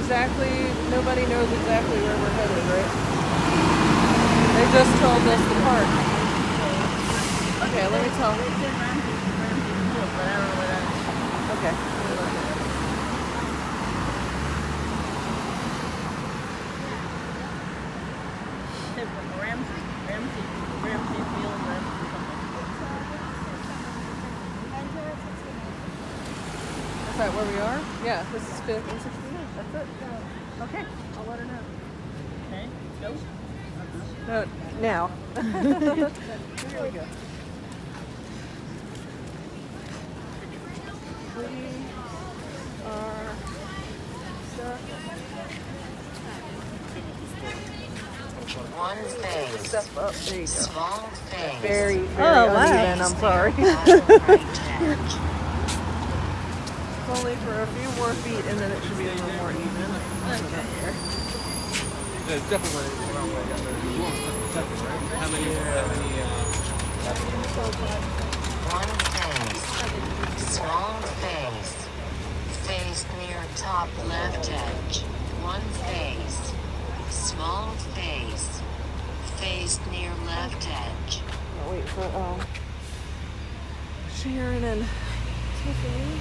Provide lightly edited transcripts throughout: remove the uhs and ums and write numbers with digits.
exactly, nobody knows exactly where we're headed, right? They just told us the park. Okay, let me tell. Okay. Is that where we are? Yeah, this is 5th and 69. That's it. Okay, I'll let her know. Okay, go. No, now. Here we go. We are stuck. One phase. Step up. There you go. Small phase. Very wow. uneven. I'm sorry. Bottom right edge. Only for a few more feet, and then it should be a little more even. Okay. It's definitely the wrong way. Yeah, there's one second, right? How many? One phase. Small phase. Phase near top left edge. One phase. Small phase. Phase near left edge. I'll wait for Sharon and Tiffany.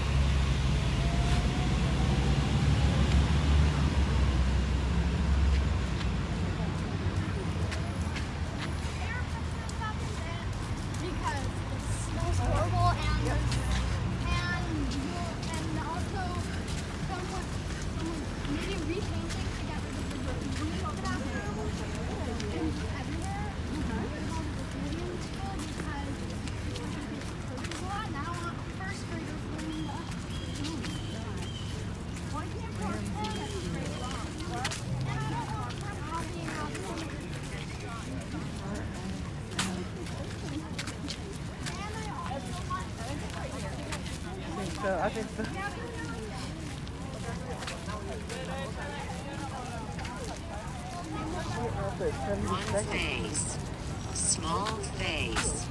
Because it smells horrible and also someone maybe repainting to get rid of the graffiti that is everywhere. Because it's a lot. Now first graders learning why can't first graders grade wrong? And I don't know how being out So I think so. One phase. Small phase.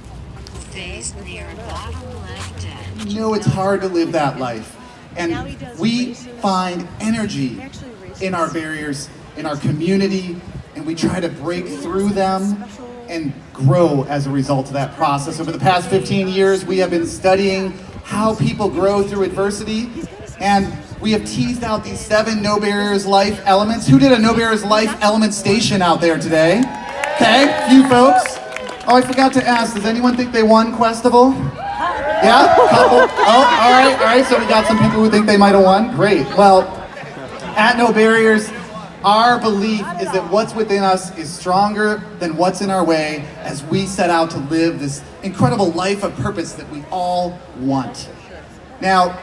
Phase near bottom left edge. You know it's hard to live that life. And we find energy in our barriers, in our community, and we try to break through them and grow as a result of that process. Over the past 15 years, we have been studying how people grow through adversity, and we have teased out these 7 No Barriers Life elements. Who did a No Barriers Life element station out there today? Okay, a few folks. Oh, I forgot to ask, does anyone think they won Questival? Yeah, couple. Oh, all right, so we got some people who think they might have won. Great. Well, at No Barriers, our belief is that what's within us is stronger than what's in our way as we set out to live this incredible life of purpose that we all want. Now,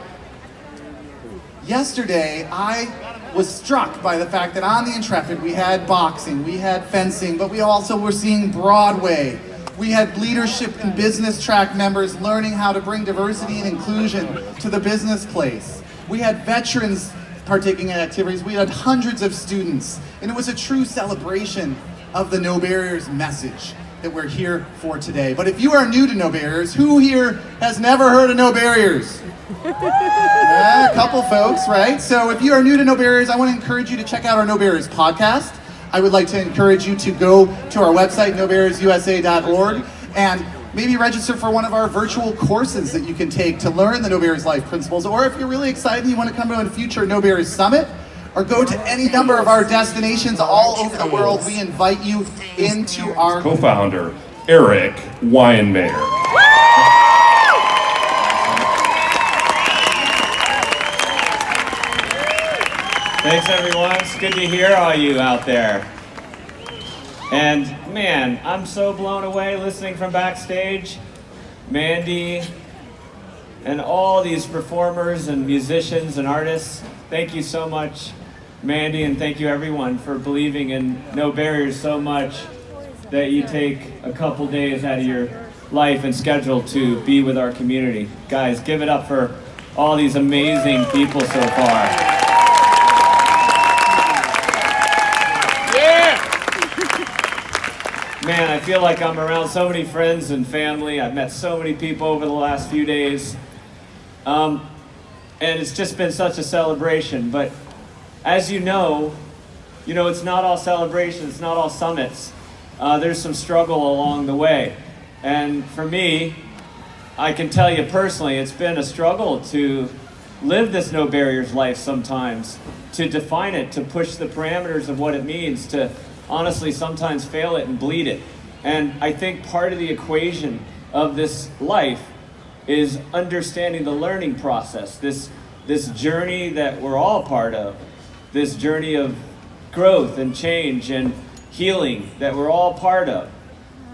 yesterday I was struck by the fact that on the Intrepid we had boxing, we had fencing, but we also were seeing Broadway. We had leadership and business track members learning how to bring diversity and inclusion to the business place. We had veterans partaking in activities. We had hundreds of students, and it was a true celebration of the No Barriers message that we're here for today. But if you are new to No Barriers, who here has never heard of No Barriers? Yeah, a couple folks, right? So if you are new to No Barriers, I want to encourage you to check out our No Barriers podcast. I would like to encourage you to go to our website, nobarriersusa.org, and maybe register for one of our virtual courses that you can take to learn the No Barriers Life principles. Or if you're really excited and you want to come to a future No Barriers Summit, or go to any number of our destinations all over the world, we invite you into our co-founder, Eric Weinmayer. Thanks everyone, it's good to hear all you out there. And man, I'm so blown away listening from backstage. Mandy and all these performers and musicians and artists, thank you so much, Mandy, and thank you everyone for believing in No Barriers so much that you take a couple days out of your life and schedule to be with our community. Guys, give it up for all these amazing people so far. Man, I feel like I'm around so many friends and family. I've met so many people over the last few days. And it's just been such a celebration. But as you know, it's not all celebration, it's not all summits. There's some struggle along the way. And for me, I can tell you personally, it's been a struggle to live this no barriers life sometimes, to define it, to push the parameters of what it means, to honestly sometimes fail it and bleed it. And I think part of the equation of this life is understanding the learning process, this journey that we're all part of, this journey of growth and change and healing that we're all part of.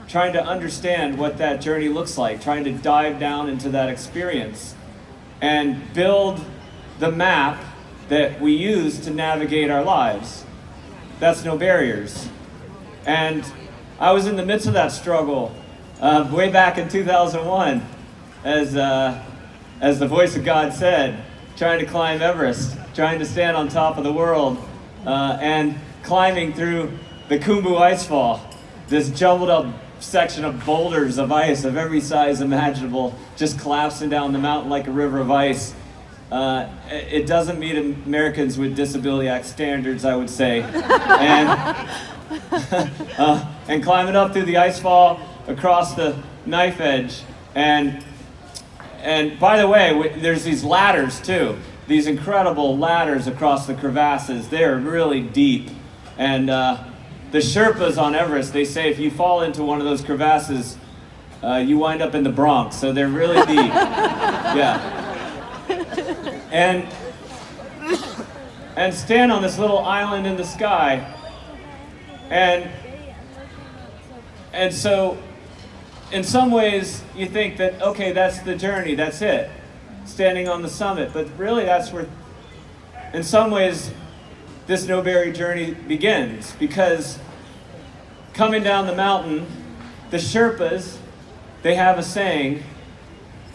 Trying to understand what that journey looks like, trying to dive down into that experience and build the map that we use to navigate our lives. That's no barriers. And I was in the midst of that struggle way back in 2001, as the voice of God said, trying to climb Everest, trying to stand on top of the world, and climbing through the Khumbu Icefall, this jumbled up section of boulders of ice of every size imaginable, just collapsing down the mountain like a river of ice. It doesn't meet Americans with Disability Act standards, I would say. And climbing up through the icefall across the knife edge. And by the way, there's these ladders too. These incredible ladders across the crevasses. They're really deep. And the Sherpas on Everest, they say if you fall into one of those crevasses, you wind up in the Bronx. So they're really deep. Yeah. And stand on this little island in the sky. And so in some ways you think that, okay, that's the journey, that's it. Standing on the summit. But really that's where, in some ways, this no barrier journey begins, because coming down the mountain, the Sherpas, they have a saying.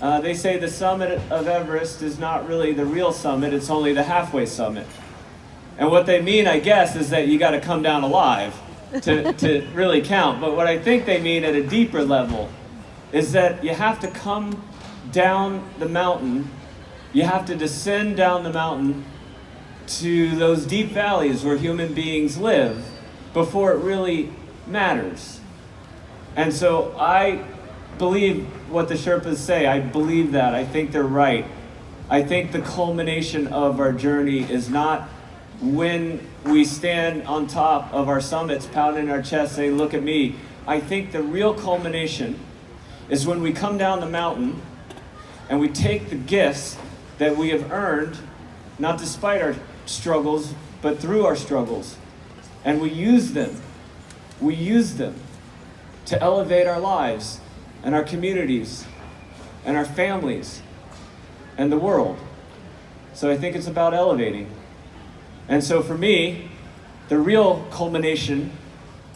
They say the summit of Everest is not really the real summit, it's only the halfway summit. And what they mean, I guess, is that you got to come down alive to really count. But what I think they mean at a deeper level is that you have to come down the mountain, you have to descend down the mountain to those deep valleys where human beings live before it really matters. And so I believe what the Sherpas say. I believe that. I think they're right. I think the culmination of our journey is not when we stand on top of our summits, pounding our chest, saying, look at me. I think the real culmination is when we come down the mountain and we take the gifts that we have earned, not despite our struggles, but through our struggles. And we use them. We use them to elevate our lives and our communities and our families and the world. So I think it's about elevating. And so for me, the real culmination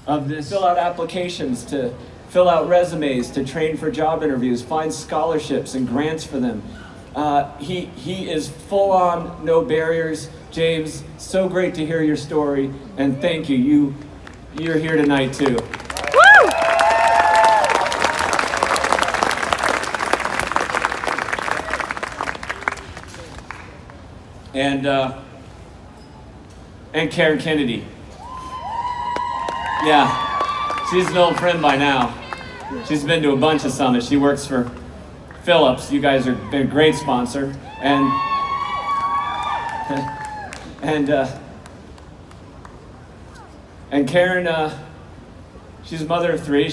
of this, fill out applications, to fill out resumes, to train for job interviews, find scholarships and grants for them. He is full on, no barriers. James, so great to hear your story, and thank you. You're here tonight too. And Karen Kennedy. Yeah, she's an old friend by now. She's been to a bunch of summits. She works for Phillips. You guys have been a great sponsor. And Karen, she's a mother of three.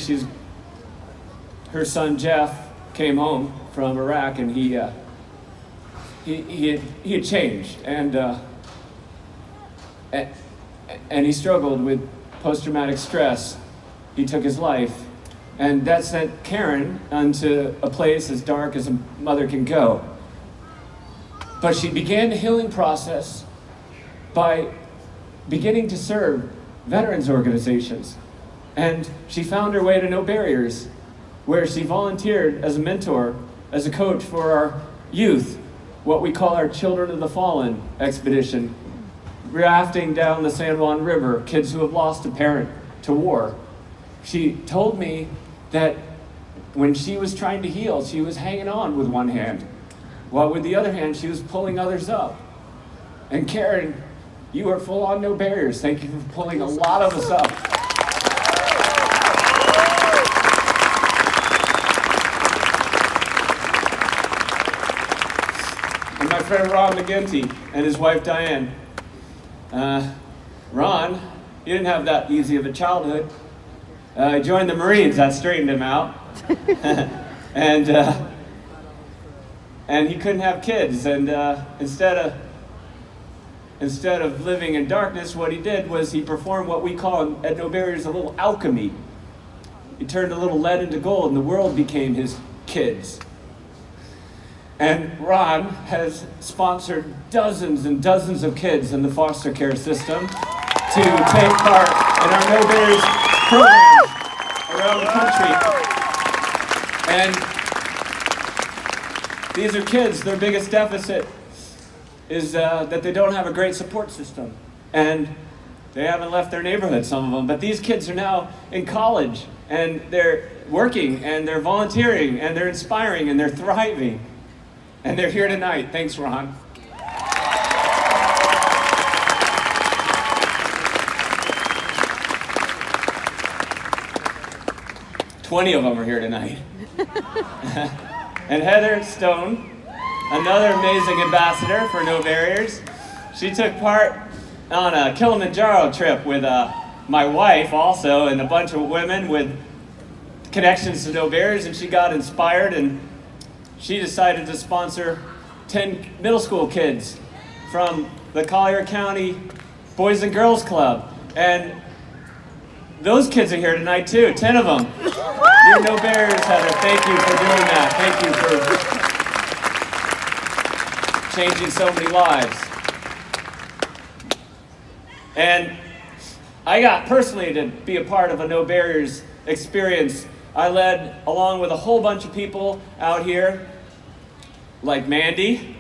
Her son Jeff came home from Iraq, and he had changed, and he struggled with post-traumatic stress. He took his life, and that sent Karen onto a place as dark as a mother can go. But she began the healing process by beginning to serve veterans organizations. And she found her way to No Barriers, where she volunteered as a mentor, as a coach for our youth, what we call our Children of the Fallen expedition, rafting down the San Juan River, kids who have lost a parent to war. She told me that when she was trying to heal, she was hanging on with one hand, while with the other hand, she was pulling others up. And Karen, You are full on no barriers. Thank you for pulling a lot of us up. And my friend Ron McGinty and his wife Diane. Ron, he didn't have that easy of a childhood. He joined the Marines, that straightened him out. And he couldn't have kids. And instead of living in darkness, what he did was he performed what we call at No Barriers a little alchemy. He turned a little lead into gold, and the world became his kids. And Ron has sponsored dozens and dozens of kids in the foster care system to take part in our No Barriers programs around the country. And these are kids, their biggest deficit is that they don't have a great support system. And they haven't left their neighborhood, some of them. But these kids are now in college, and they're working, and they're volunteering, and they're inspiring, and they're thriving. And they're here tonight. Thanks, Ron. "20 of them are here tonight." And Heather Stone, another amazing ambassador for No Barriers. She took part on a Kilimanjaro trip with my wife also, and a bunch of women with connections to No Barriers, and she got inspired, and she decided to sponsor 10 middle school kids from the Collier County Boys and Girls Club. And those kids are here tonight too, 10 of them. You're No Barriers, Heather. Thank you for doing that. Thank you for changing so many lives. And I got personally to be a part of a No Barriers experience. I led, along with a whole bunch of people out here, like Mandy,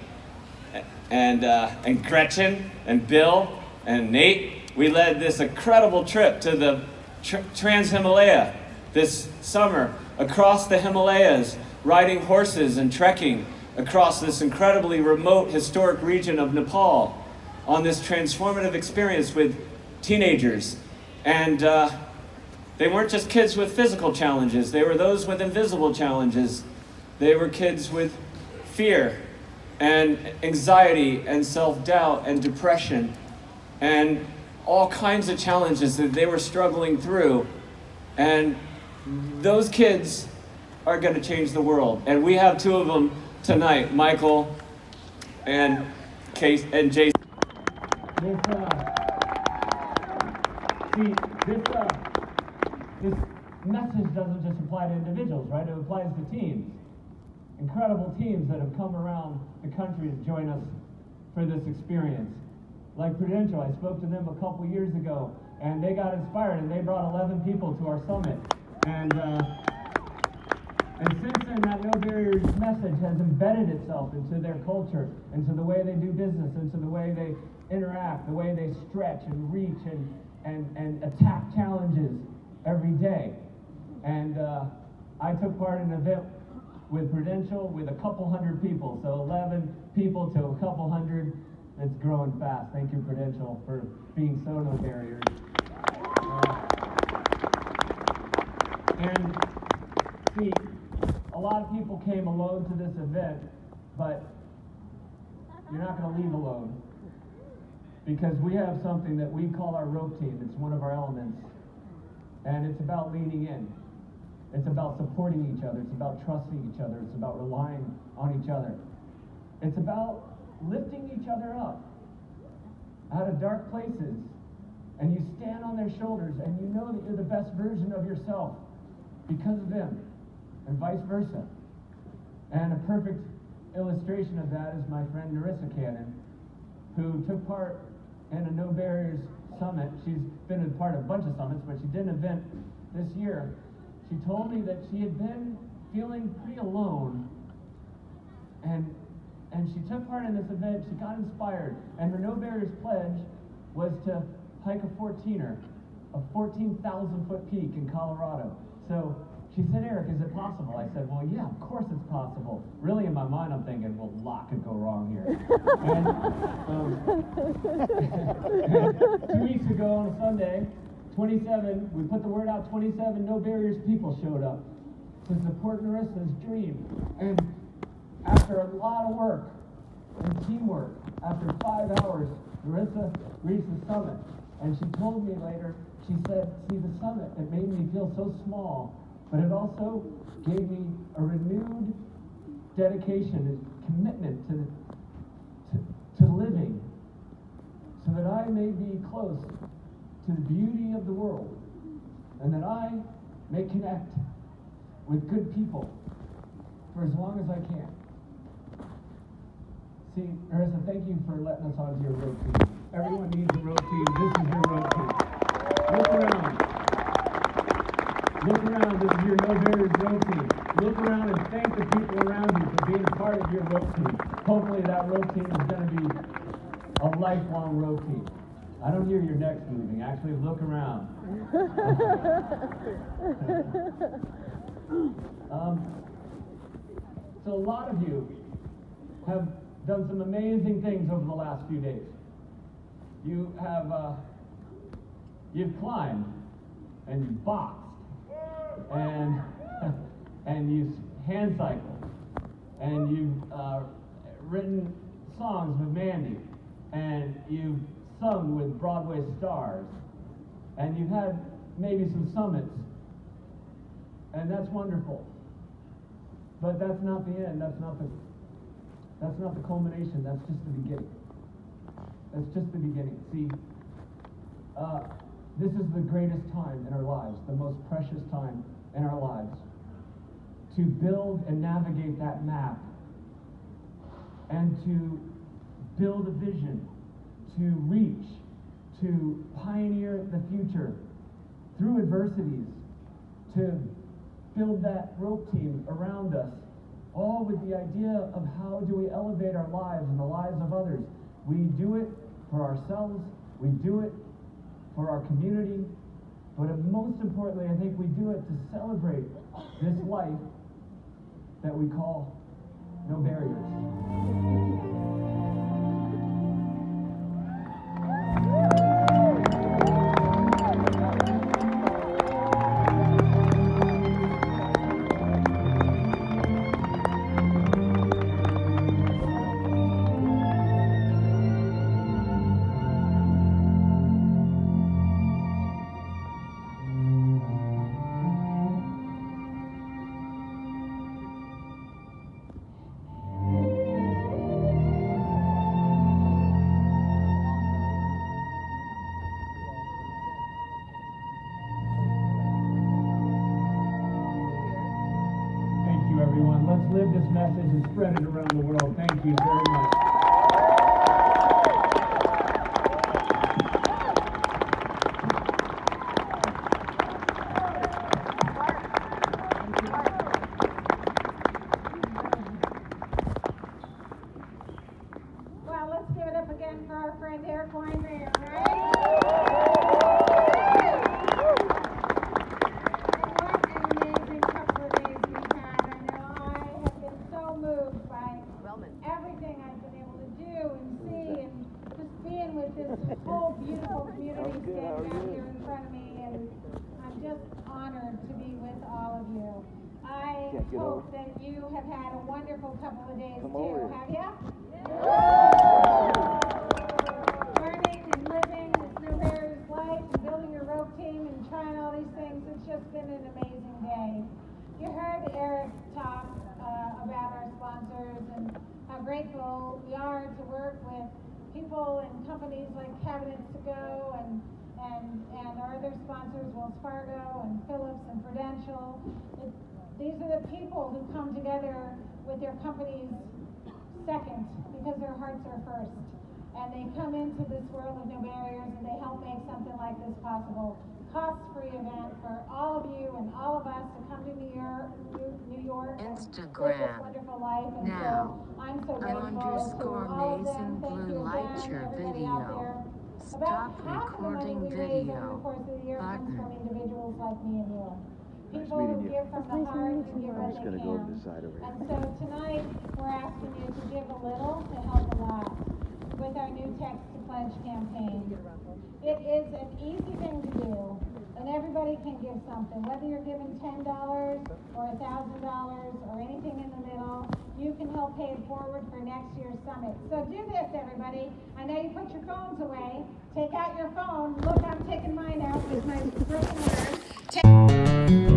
and Gretchen, and Bill, and Nate. We led this incredible trip to the Trans-Himalaya this summer, across the Himalayas, riding horses and trekking across this incredibly remote historic region of Nepal on this transformative experience with teenagers. And they weren't just kids with physical challenges, they were those with invisible challenges. They were kids with fear and anxiety and self-doubt and depression and all kinds of challenges that they were struggling through. And those kids are going to change the world. And we have two of them tonight, Michael and Case and Jason. This message doesn't just apply to individuals, right? It applies to teams. Incredible teams that have come around the country to join us for this experience. Like Prudential, I spoke to them a couple years ago, and they got inspired, and they brought 11 people to our summit. And since then, that No Barriers message has embedded itself into their culture, into the way they do business, into the way they interact, the way they stretch and reach and attack challenges every day. And I took part in an event with Prudential with a couple hundred people. So 11 people to a couple hundred. It's growing fast. Thank you, Prudential, for being so No Barriers. And see, a lot of people came alone to this event, but you're not going to leave alone, because we have something that we call our rope team. It's one of our elements, and it's about leaning in. It's about supporting each other. It's about trusting each other. It's about relying on each other. It's about lifting each other up out of dark places, and you stand on their shoulders, and you know that you're the best version of yourself because of them, and vice versa. And a perfect illustration of that is my friend Narissa Cannon, who took part in a No Barriers summit. She's been a part of a bunch of summits, but she did an event this year. She told me that she had been feeling pretty alone, and she took part in this event. She got inspired, and her No Barriers pledge was to hike a 14er, a 14,000-foot peak in Colorado. So she said, "Eric, is it possible?" I said, "Well, yeah, of course it's possible." Really, in my mind, I'm thinking, well, a lot could go wrong here. And 2 weeks ago on a Sunday, 27, we put the word out, 27 No Barriers people showed up to support Narissa's dream. And after a lot of work and teamwork, after 5 hours, Narissa reached the summit. And she told me later, she said, see, the summit, it made me feel so small, but it also gave me a renewed dedication and commitment to living so that I may be close to the beauty of the world and that I may connect with good people for as long as I can. See, Narissa, thank you for letting us onto your road team. Everyone needs a road team. This is your road team. Look around. Look around. This is your No Barriers road team. Look around and thank the people around you for being a part of your road team. Hopefully that road team is going to be a lifelong road team. I don't hear your necks moving. Actually, look around. So a lot of you have done some amazing things over the last few days. You have, you've climbed and you've boxed and you've hand cycled and you've written songs with Mandy and you've sung with Broadway stars and you've had maybe some summits, and that's wonderful. But that's not the end. That's not the culmination. That's just the beginning. That's just the beginning. See, this is the greatest time in our lives, the most precious time in our lives, to build and navigate that map and to build a vision, to reach, to pioneer the future through adversities, to build that rope team around us, all with the idea of how do we elevate our lives and the lives of others. We do it for ourselves, we do it for our community, but most importantly, I think we do it to celebrate this life that we call No Barriers. Everyone, let's live this message and spread it around the world. Thank you very much. Well, let's give it up again for our friend Eric Weinberg, right? Everything I've been able to do and see and just being with this whole beautiful community standing out here in front of me, and I'm just honored to be with all of you. I hope that you have had a wonderful couple of days too, have you? Learning and living this No Barriers life and building your rope team and trying all these things. It's just been an amazing day. You heard Eric talk about our sponsors and how grateful we are to work with people and companies like Cabinets to Go and our other sponsors, Wells Fargo and Phillips and Prudential. These are the people who come together with their companies second because their hearts are first. And they come into this world of No Barriers and they help make something like this possible. Cost-free event for all of you and all of us to come to New York Instagram. Live this wonderful life. And Now, so I'm so grateful _Mason to all of them. Thank Blue you likes again, your everybody video. out there. Stop About half the money recording we raise over video. the course of the year comes Button. from individuals like me and you. People who give from the heart and give what they can. And so tonight, we're asking you to give a little to help a lot with our new Text to Pledge campaign. It is an easy thing to do, and everybody can give something. Whether you're giving $10 or $1,000 or anything in the middle, you can help pay it forward for next year's summit. So do this, everybody. I know you put your phones away. Take out your phone. Look, I'm taking mine out with my broken arm.